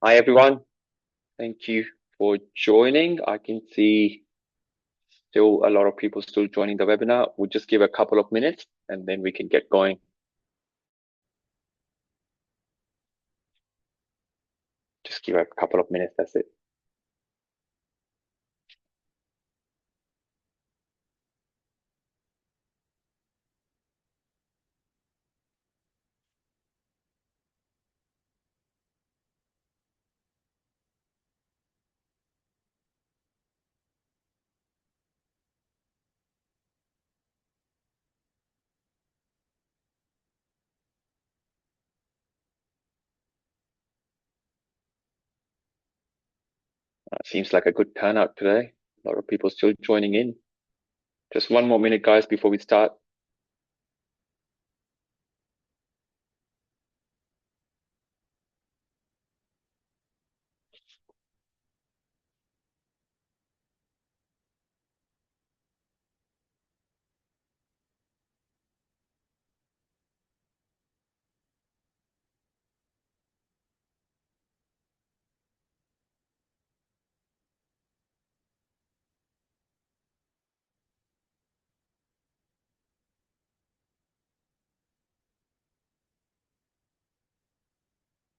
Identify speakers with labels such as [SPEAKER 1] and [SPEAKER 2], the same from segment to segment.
[SPEAKER 1] Hi everyone, thank you for joining. I can see still a lot of people still joining the webinar. We'll just give a couple of minutes and then we can get going. Just give a couple of minutes, that's it. Seems like a good turnout today. A lot of people still joining in. Just one more minute, guys, before we start.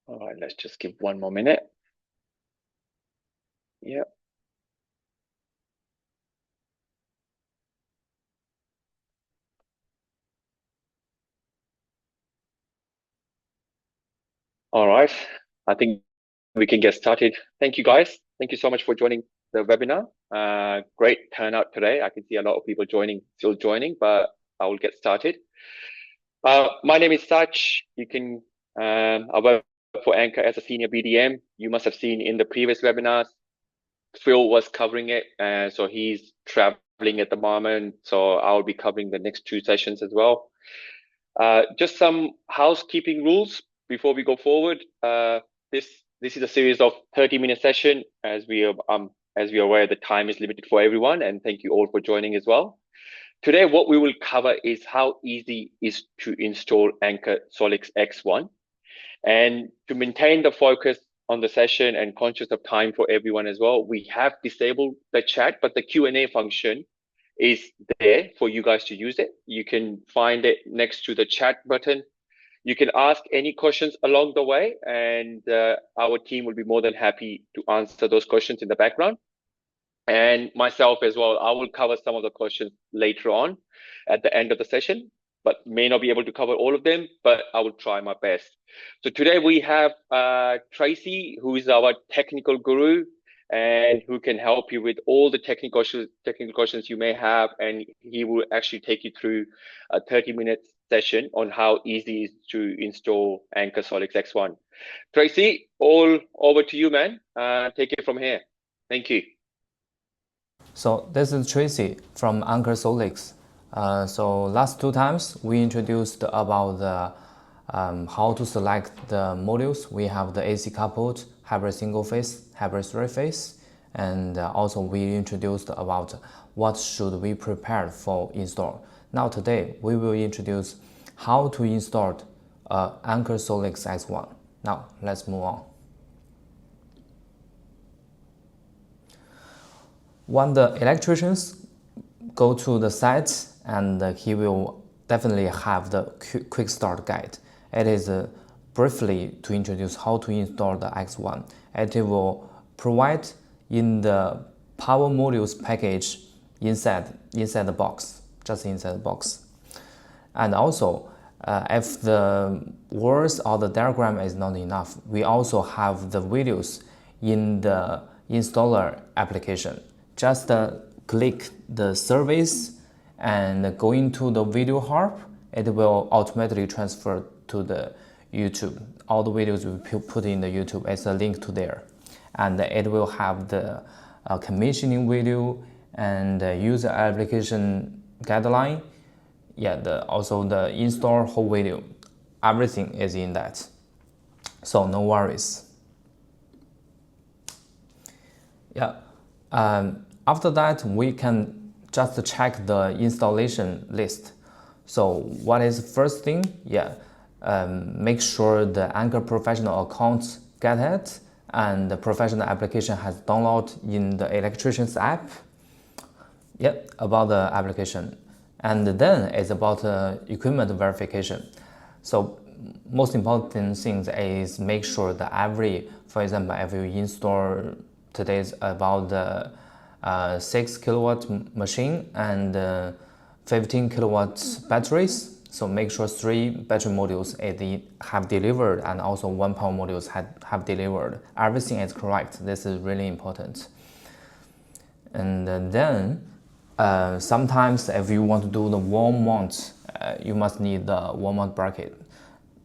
[SPEAKER 1] All right, let's just give one more minute. Yeah. All right, I think we can get started. Thank you, guys. Thank you so much for joining the webinar. Great turnout today. I can see a lot of people still joining, but I will get started. My name is Sach. I work for Anker as a senior BDM. You must have seen in the previous webinars, Phil was covering it, so he's traveling at the moment. So I'll be covering the next two sessions as well. Just some housekeeping rules before we go forward. This is a series of 30-minute session. As we are aware, the time is limited for everyone, and thank you all for joining as well. Today, what we will cover is how easy it is to install Anker SOLIX X1. And to maintain the focus on the session and conscious of time for everyone as well, we have disabled the chat, but the Q&A function is there for you guys to use it. You can find it next to the chat button. You can ask any questions along the way, and our team will be more than happy to answer those questions in the background. And myself as well, I will cover some of the questions later on at the end of the session, but may not be able to cover all of them, but I will try my best. So today we have Tracy, who is our technical guru and who can help you with all the technical questions you may have. And he will actually take you through a 30-minute session on how easy it is to install Anker SOLIX X1. Tracy, all over to you, man. Take it from here. Thank you.
[SPEAKER 2] So this is Tracy from Anker SOLIX. So last two times we introduced about the how to select the modules. We have the AC coupled, hybrid single phase, hybrid three phase, and also we introduced about what should we prepare for install. Now today we will introduce how to install Anker SOLIX X1. Now let's move on. When the electricians go to the site, and he will definitely have the quick start guide. It is briefly to introduce how to install the X1. It will provide in the power modules package inside the box, just inside the box. And also, if the words or the diagram is not enough, we also have the videos in the installer application. Just click the service and go into the video hub. It will automatically transfer to the YouTube. All the videos we put in the YouTube as a link to there. And it will have the commissioning video and user application guideline. Yeah, also the install whole video. Everything is in that. So no worries. Yeah. After that, we can just check the installation list. So what is the first thing? Yeah, make sure the Anker professional account get it. and the professional application has downloaded in the electrician's app. Yep, about the application. And then it's about equipment verification. So most important thing is make sure that for example, if you install today's about the 6 kilowatt machine and 15 kilowatts batteries. So make sure 3 battery modules have delivered and also 1 power modules have delivered. Everything is correct. This is really important. And then sometimes if you want to do the wall mount, you must need the wall mount bracket.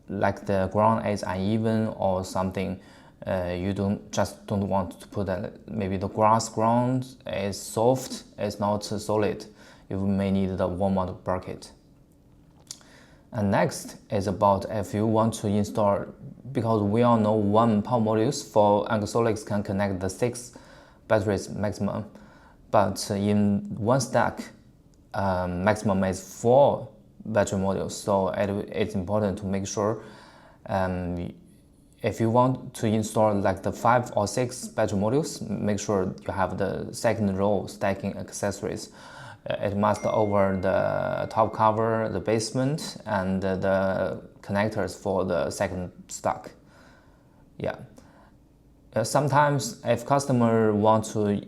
[SPEAKER 2] Like the ground is uneven or something, you don't want to put that. Maybe the grass ground is soft, it's not solid. You may need the wall mount bracket. And next is about if you want to install, because we all know 1 power modules for Anker SOLIX can connect the 6 batteries maximum, but in 1 stack, maximum is 4 battery modules. So it's important to make sure if you want to install like the 5 or 6 battery modules, make sure you have the second row stacking accessories. It must over the top cover, the basement, and the connectors for the second stack. Yeah. Sometimes if customer want to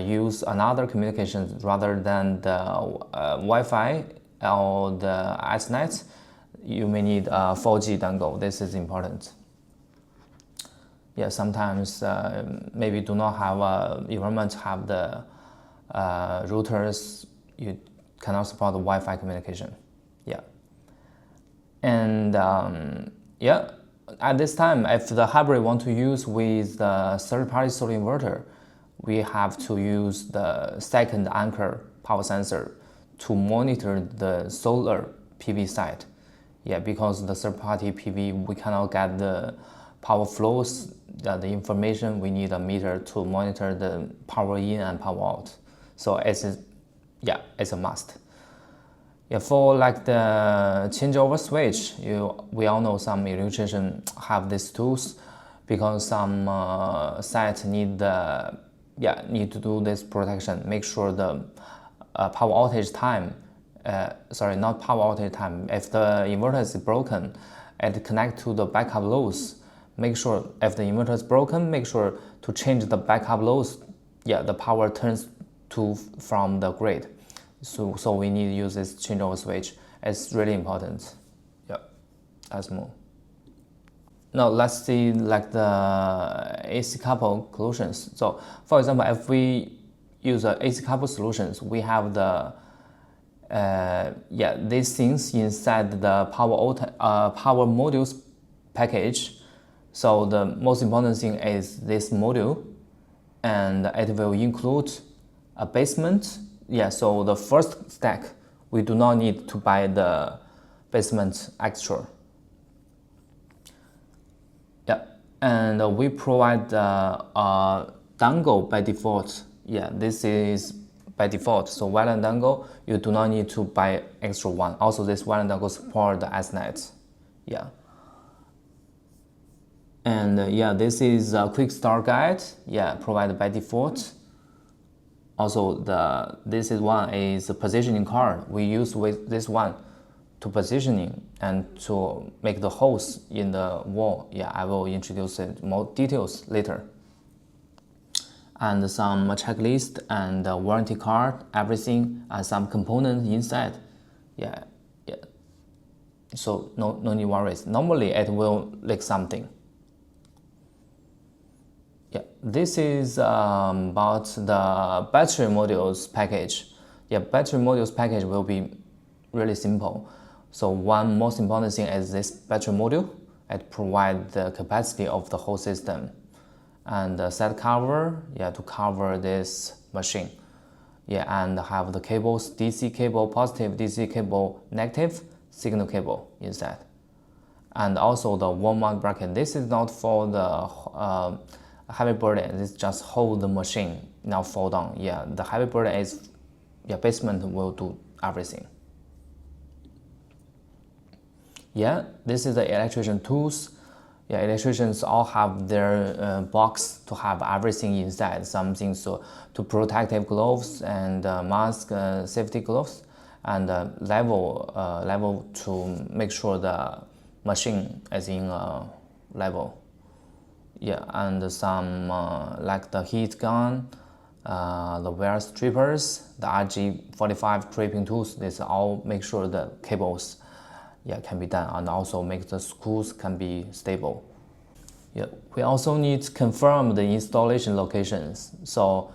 [SPEAKER 2] use another communication rather than the Wi-Fi or the Ethernet, you may need a 4G dongle. This is important. Yeah, sometimes maybe do not have environment have the routers. You cannot support the Wi-Fi communication. Yeah. And yeah, at this time, if the hybrid want to use with the third-party solar inverter, we have to use the second Anker power sensor to monitor the solar PV site. Yeah, because the third-party PV, we cannot get the power flows, the information. We need a meter to monitor the power in and power out. So it's a must. Yeah, for like the changeover switch, we all know some electricians have these tools because some sites need to do this protection. Make sure the power outage time, not power outage time. If the inverter is broken, it connect to the backup loads. Make sure if the inverter is broken, make sure to change the backup loads. Yeah, the power turns from the grid. So we need to use this changeover switch. It's really important. Yeah, that's more. Now let's see like the AC couple solutions. So for example, if we use AC couple solutions, we have the these things inside the power modules package. So the most important thing is this module, and it will include a basement. Yeah, so the first stack, we do not need to buy the basement extra. Yeah, and we provide a dongle by default. Yeah, this is by default. So wireless dongle, you do not need to buy extra one. Also, this wireless dongle support the Ethernet. Yeah. And this is a quick start guide. Yeah, provided by default. Also, this is a positioning card. We use with this one to positioning and to make the holes in the wall. Yeah, I will introduce more details later. And some checklist and warranty card, everything, and some components inside. Yeah. So no need worries. Normally it will leak something. Yeah, this is about the battery modules package. Yeah, battery modules package will be really simple. So one most important thing is this battery module. It provides the capacity of the whole system. And the set cover, to cover this machine. Yeah, and have the cables, DC cable positive, DC cable negative, signal cable inside. And also the wall mount bracket. This is not for the heavy burden, this just hold the machine, not fall down. Yeah, the heavy burden is, basement will do everything. Yeah, this is the electrician tools. Yeah, electricians all have their box to have everything inside, some things to protective gloves and mask, safety gloves, and level to make sure the machine is in level. Yeah, and some like the heat gun, the wire strippers, the RG45 tripping tools. This all make sure the cables, yeah, can be done, and also make the screws can be stable. Yeah, we also need to confirm the installation locations. So,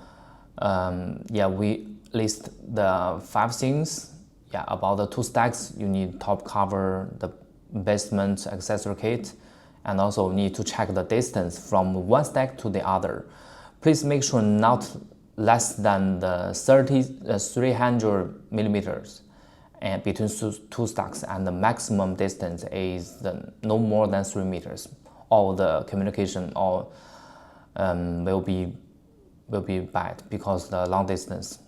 [SPEAKER 2] yeah, we list the 5 things. Yeah, about the 2 stacks, you need top cover, the basement accessory kit, and also need to check the distance from one stack to the other. Please make sure not less than the 300 millimeters and between 2 stacks, and the maximum distance is no more than 3 meters. All the communication all will be bad because the long distance.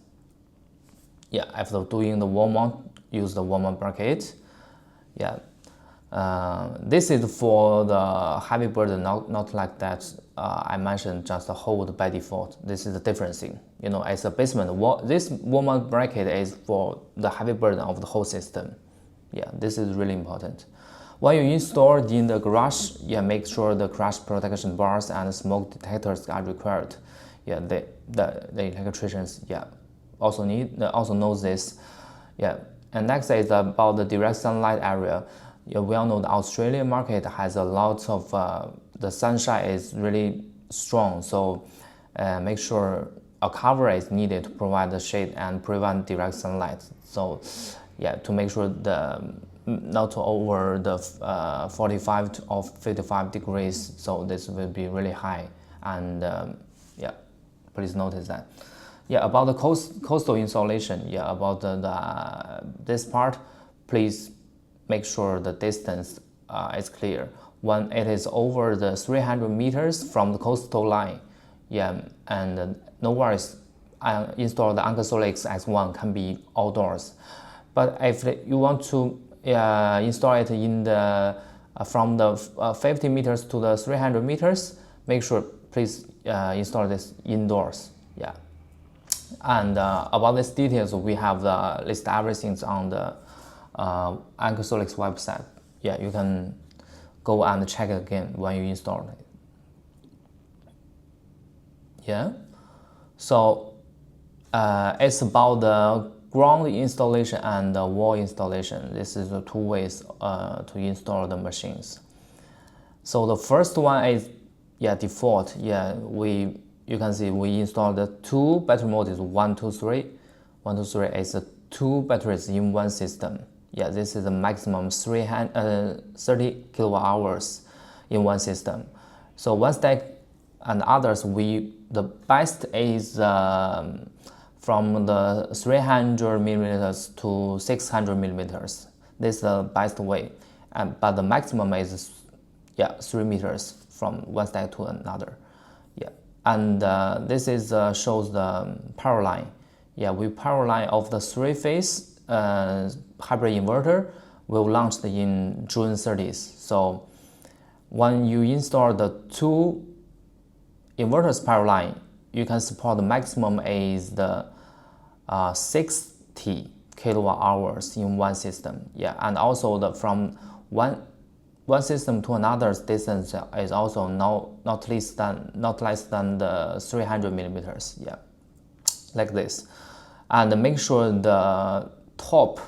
[SPEAKER 2] Yeah, after doing the wall mount, use the wall mount bracket. Yeah, this is for the heavy burden, not like that. I mentioned just hold by default. This is a different thing. You know, as a basement wall, this wall mount bracket is for the heavy burden of the whole system. Yeah, this is really important. When you install in the garage, yeah, make sure the crash protection bars and smoke detectors are required. Yeah, the electricians, yeah, also knows this. Yeah, and next is about the direct sunlight area. Yeah, we all know the Australian market has a lot of the sunshine is really strong, so make sure a cover is needed to provide the shade and prevent direct sunlight. So, yeah, to make sure the not over the 45 or 55 degrees, so this will be really high, and yeah, please notice that. Yeah, about the coastal insulation, yeah, about this part, please make sure the distance is clear. When it is over the 300 meters from the coastal line, yeah, and no worries, install the Anker SOLIX X1 can be outdoors. But if you want to install it in the from the 50 meters to the 300 meters, make sure please install this indoors. Yeah, and about these details, we have list everything on the Anker SOLIX website. Yeah, you can go and check it again when you install it. Yeah, so it's about the ground installation and the wall installation. This is the 2 ways to install the machines. So the first one is, yeah, default. Yeah, you can see we installed the 2 battery modes, 1, 2, 3. 1, 2, 3 is 2 batteries in one system. Yeah, this is the maximum 30 kilowatt hours in one system. So one stack and others, the best is from the 300 millimeters to 600 millimeters. This is the best way, but the maximum is 3 meters from one stack to another. Yeah, and this is shows the power line. Yeah, we power line of the 3-phase hybrid inverter will launch in June 30th. So when you install the 2 inverters power line, you can support the maximum is the 60 kilowatt hours in one system. Yeah, and also from one system to another distance is also not less than the 300 millimeters. Yeah, like this, and make sure the top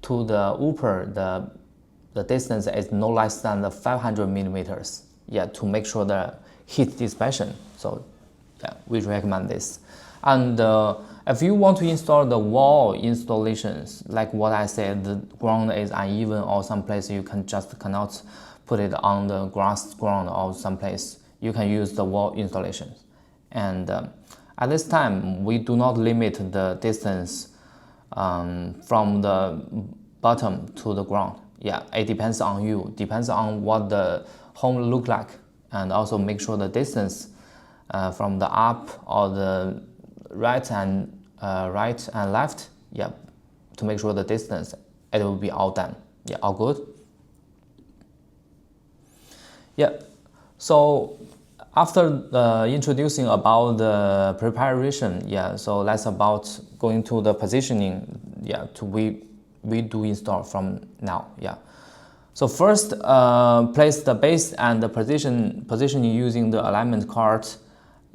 [SPEAKER 2] to the upper the distance is no less than the 500 millimeters. Yeah, to make sure the heat dissipation. So yeah, we recommend this. And if you want to install the wall installations, like what I said, the ground is uneven or someplace you cannot put it on the grass ground or someplace, you can use the wall installations. And at this time, we do not limit the distance from the bottom to the ground. Yeah, it depends on you, depends on what the home look like, and also make sure the distance from the up or the right and left. Yeah, to make sure the distance, it will be all done. Yeah, all good. Yeah, So after introducing about the preparation, yeah, so let's about going to the positioning, yeah, to we do install from now, yeah. So first, place the base and the positioning using the alignment card,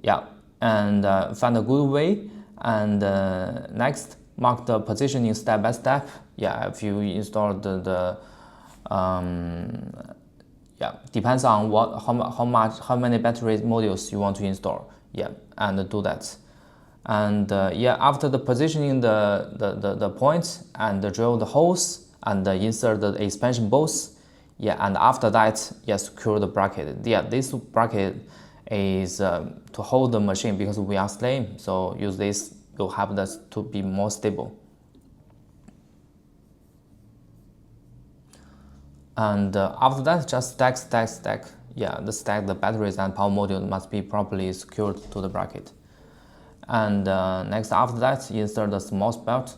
[SPEAKER 2] yeah, and find a good way. And next, mark the positioning step by step. Yeah, if you install yeah, depends on how many battery modules you want to install. Yeah, and do that. And yeah, after the positioning the points and drill the holes and insert the expansion bolts. Yeah, and after that, yeah, secure the bracket. Yeah, this bracket is to hold the machine because we are slim. So use this will help us to be more stable. And after that, just stack. Yeah, the batteries and power module must be properly secured to the bracket. And next, after that, insert the small belt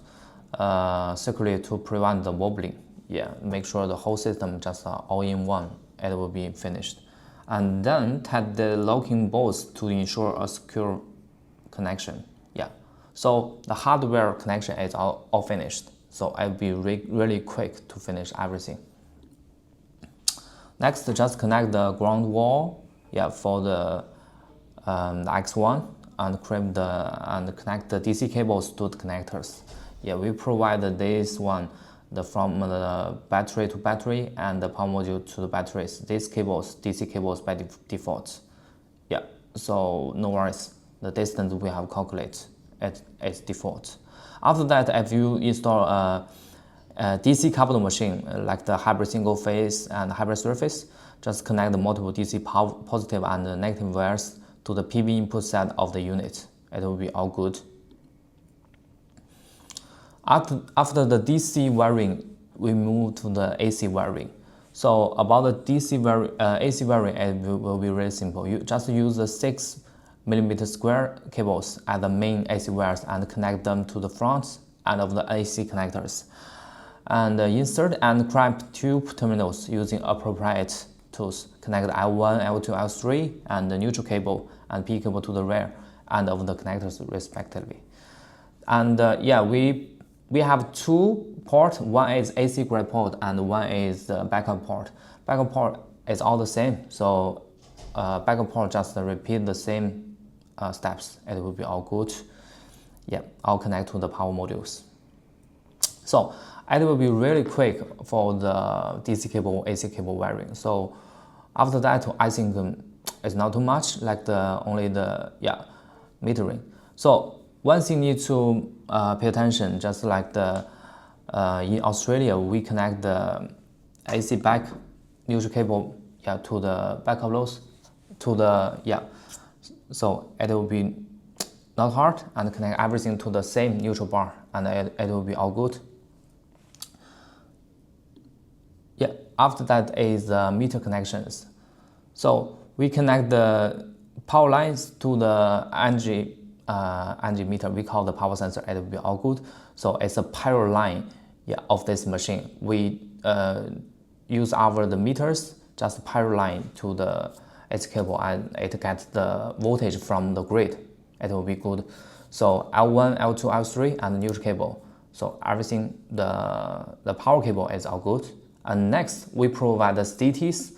[SPEAKER 2] securely to prevent the wobbling. Yeah, make sure the whole system just all in one. It will be finished. And then tighten the locking bolts to ensure a secure connection. Yeah, so the hardware connection is all finished. So I'll be really quick to finish everything. Next, just connect the ground wall, yeah, for the X1 and connect the DC cables to the connectors. Yeah, we provide this one from the battery to battery and the power module to the batteries. These cables, DC cables by default. Yeah, so no worries. The distance we have calculated as default. After that, if you install a DC coupled machine like the hybrid single phase and hybrid surface, just connect the multiple DC positive and negative wires to the PV input side of the unit. It will be all good. After the DC wiring, we move to the AC wiring. So about the AC wiring, it will be really simple. You just use the 6mm square cables at the main AC wires and connect them to the front end of the AC connectors. And insert and clamp tube terminals using appropriate tools. Connect L1, L2, L3, and the neutral cable and P cable to the rear end of the connectors respectively. And yeah, we have two ports. One is AC grade port and one is the backup port. Backup port is all the same. So backup port just repeat the same steps. It will be all good. Yeah, I'll connect to the power modules. So it will be really quick for the DC cable, AC cable wiring. So after that, I think it's not too much, like only the metering. So one thing you need to pay attention, just like in Australia, we connect the AC back neutral cable to the backup loads to the so it will be not hard and connect everything to the same neutral bar, and it will be all good. Yeah, after that is meter connections. So we connect the power lines to the energy meter. We call the power sensor. It will be all good. So it's a power line of this machine. We use the meters, just power line to the AC cable, and it gets the voltage from the grid. It will be good. So L1, L2, L3, and the neutral cable. So everything, the power cable is all good. And next, we provide the CTs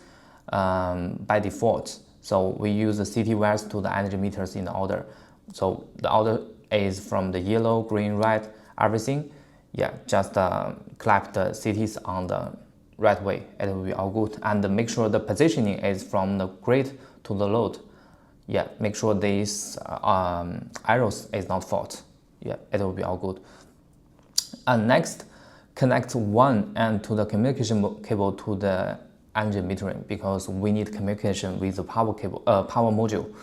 [SPEAKER 2] by default. So we use the CT wires to the energy meters in order. So the order is from the yellow, green, red, everything. Yeah, just clap the CTs on the right way. It will be all good. And make sure the positioning is from the grid to the load. Yeah, make sure these arrows is not fault. Yeah, it will be all good. And next, connect one end to the communication cable to the energy metering, because we need communication with the power cable, power module.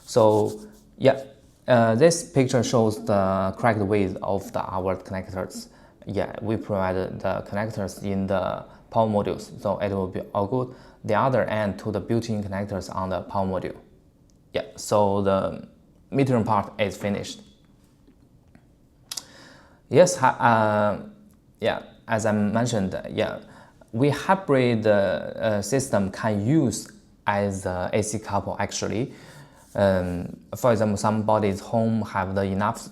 [SPEAKER 2] So yeah, this picture shows the correct width of our connectors. Yeah, we provided the connectors in the power modules, so it will be all good. The other end to the built-in connectors on the power module. Yeah, so the metering part is finished. Yes, yeah, as I mentioned, yeah, we hybrid system can use as a AC couple actually. For example, somebody's home have the enough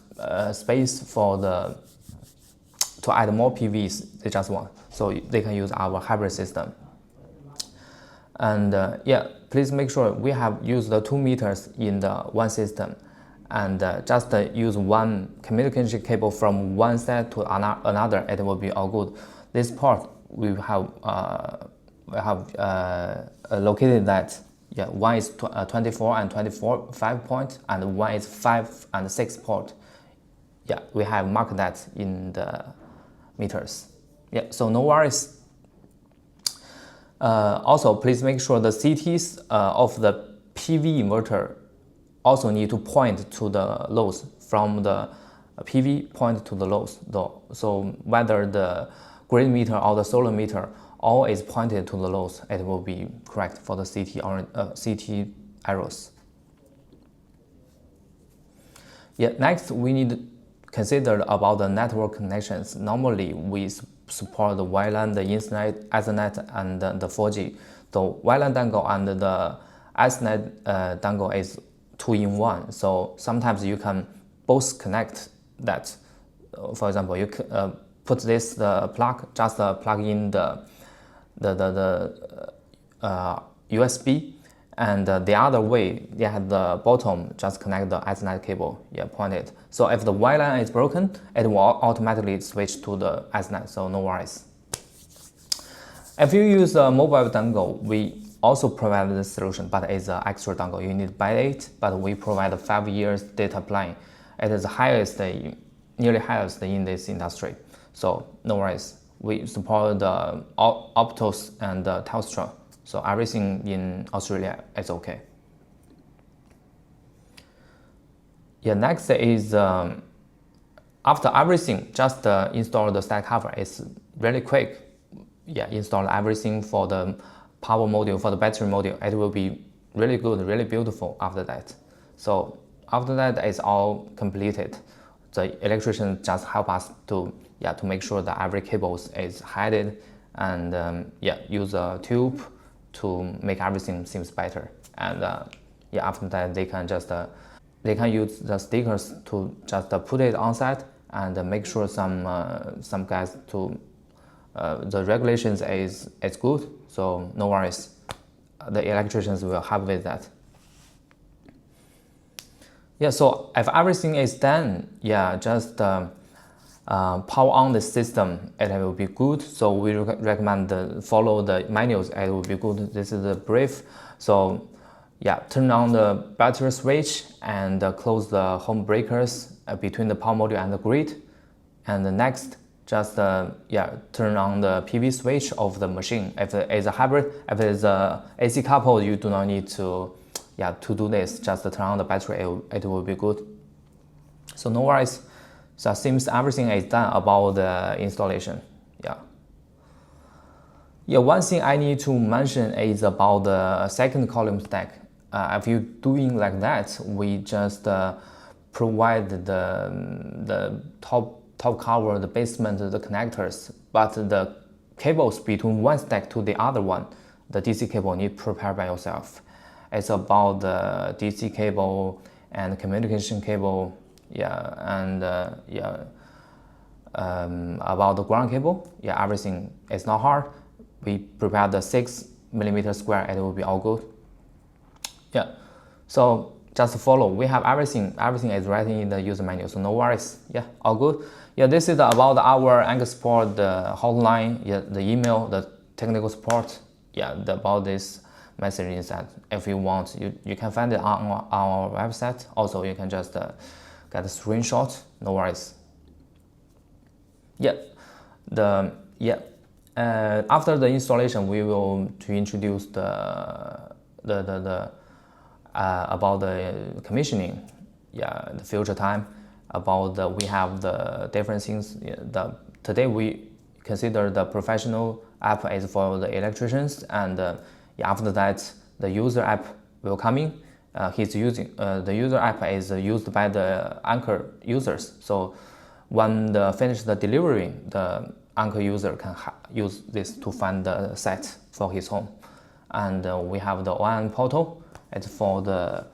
[SPEAKER 2] space for to add more PVs they just want, so they can use our hybrid system. And yeah, please make sure we have used the 2 meters in the one system, and just use one communication cable from one set to another. It will be all good. This part we have located that, yeah, one is 24 and 24 5 point, and one is 5 and 6 port. Yeah, we have marked that in the meters. Yeah, so no worries. Also, please make sure the CTs of the PV inverter also need to point to the loads from the PV point to the loads though. So whether the grid meter or the solar meter all is pointed to the loads, it will be correct for the CT arrows. Yeah, next we need to consider about the network connections. Normally we support the WLAN, the Ethernet, and the 4G. The WLAN dongle and the Ethernet dongle is 2-in-1. So sometimes you can both connect that. For example, you put this plug, just plug in the USB, and the other way, yeah, the bottom just connect the Ethernet cable, yeah, pointed. So if the WLAN is broken, it will automatically switch to the Ethernet, so no worries. If you use a mobile dongle, we also provide this solution, but it's an extra dongle. You need to buy it, but we provide a 5 years data plan. It is nearly highest in this industry, so no worries. We support the Optus and the Telstra, so everything in Australia is okay. Yeah, next is after everything, just install the stack cover. It's really quick. Yeah, install everything for the power module, for the battery module. It will be really good, really beautiful after that. So after that, it's all completed. The electrician just help us to make sure that every cable is hidden, and use a tube to make everything seems better. And after that, they can use the stickers to just put it on site and make sure some guys to the regulations is good. So no worries, the electricians will help with that. Yeah, so if everything is done, yeah, just power on the system, it will be good. So we recommend follow the manuals, it will be good. This is the brief. So yeah, turn on the battery switch and close the home breakers between the power module and the grid. And the next, just turn on the PV switch of the machine. If it is a hybrid, if it is a AC coupled, you do not need to do this. Just turn on the battery, it will be good. So no worries. So it seems everything is done about the installation. Yeah, one thing I need to mention is about the second column stack. If you're doing like that, we just provide the top cover, the basement, the connectors, but the cables between one stack to the other one, the DC cable need prepare by yourself. It's about the DC cable and communication cable, about the ground cable, everything is not hard. We prepare the 6mm square, it will be all good. Yeah, so just follow. We have everything is written in the user manual, so no worries. Yeah, all good. Yeah, this is about our Anker support, the hotline, the email, the technical support. About this message is that if you want, you can find it on our website. Also, you can just get a screenshot. No worries. After the installation, we will introduce about the commissioning, the future time. We have the different things. Today we consider the professional app is for the electricians, and after that the user app will come in. The user app is used by the Anker users. So when finish the delivery, the Anker user can use this to find the site for his home. and we have the ON portal. It's for the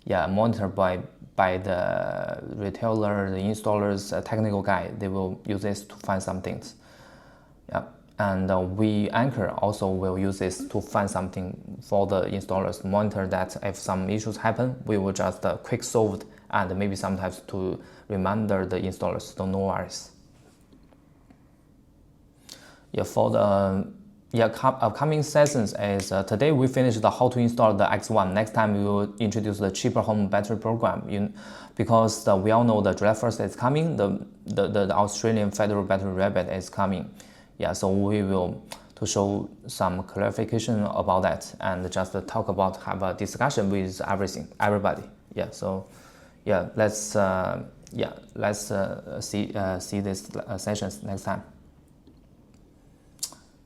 [SPEAKER 2] monitored by the retailer, the installers, technical guy. They will use this to find some things. Yeah, and we Anker also will use this to find something for the installers, monitor that if some issues happen, we will just quick solve it, and maybe sometimes to reminder the installers, so no worries. Yeah, for the upcoming sessions is today we finished the how to install the X1. Next time we will introduce the cheaper home battery program. Because we all know the July 1st is coming, the Australian federal battery rebate is coming. Yeah, so we will to show some clarification about that and just talk about, have a discussion with everybody. Yeah, so yeah, let's see these sessions next time.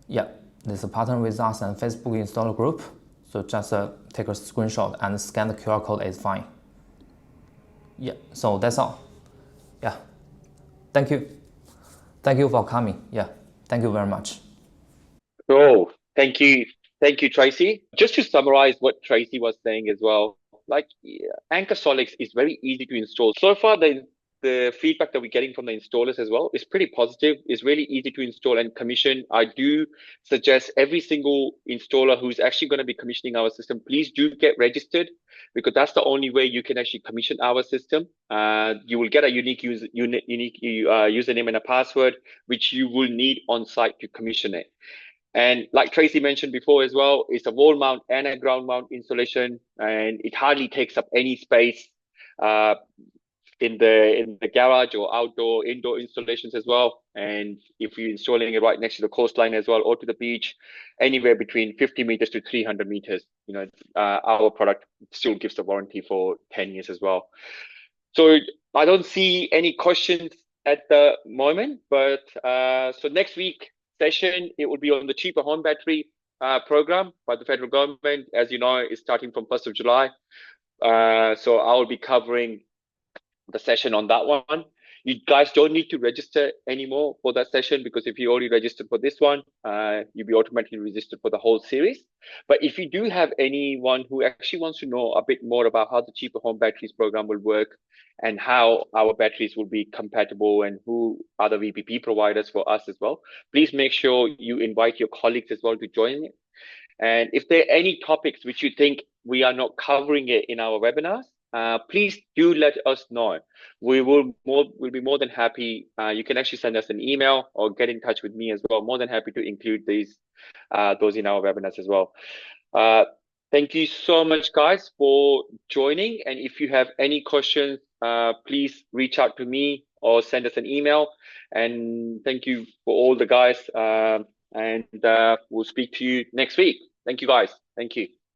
[SPEAKER 2] Yeah, there's a partner with us and Facebook installer group. So just take a screenshot and scan the QR code is fine. Yeah, so that's all. Yeah, thank you. Thank you for coming. Yeah, thank you very much.
[SPEAKER 1] Oh, thank you. Thank you, Tracy. Just to summarize what Tracy was saying as well, like Anker SOLIX is very easy to install. So far, the feedback that we're getting from the installers as well is pretty positive. It's really easy to install and commission. I do suggest every single installer who's actually going to be commissioning our system, please do get registered, because that's the only way you can actually commission our system. You will get a unique username and a password, which you will need on site to commission it. And like Tracy mentioned before as well, it's a wall mount and a ground mount installation, and it hardly takes up any space uh, in the garage or indoor installations as well. And if you're installing it right next to the coastline as well, or to the beach, anywhere between 50 meters to 300 meters, our product still gives the warranty for 10 years as well. So I don't see any questions at the moment, but so next week session, it will be on the cheaper home battery program by the federal government. As you know, it's starting from 1st of July. So I will be covering the session on that one. You guys don't need to register anymore for that session, because if you already registered for this one, you'll be automatically registered for the whole series. But if you do have anyone who actually wants to know a bit more about how the cheaper home batteries program will work and how our batteries will be compatible and who are the VPP providers for us as well, please make sure you invite your colleagues as well to join it. And if there are any topics which you think we are not covering it in our webinars, please do let us know. We'll be more than happy. You can actually send us an email or get in touch with me as well. More than happy to include those in our webinars as well. Thank you so much, guys, for joining. And if you have any questions, please reach out to me or send us an email. And thank you for all the guys. And we'll speak to you next week. Thank you, guys. Thank you.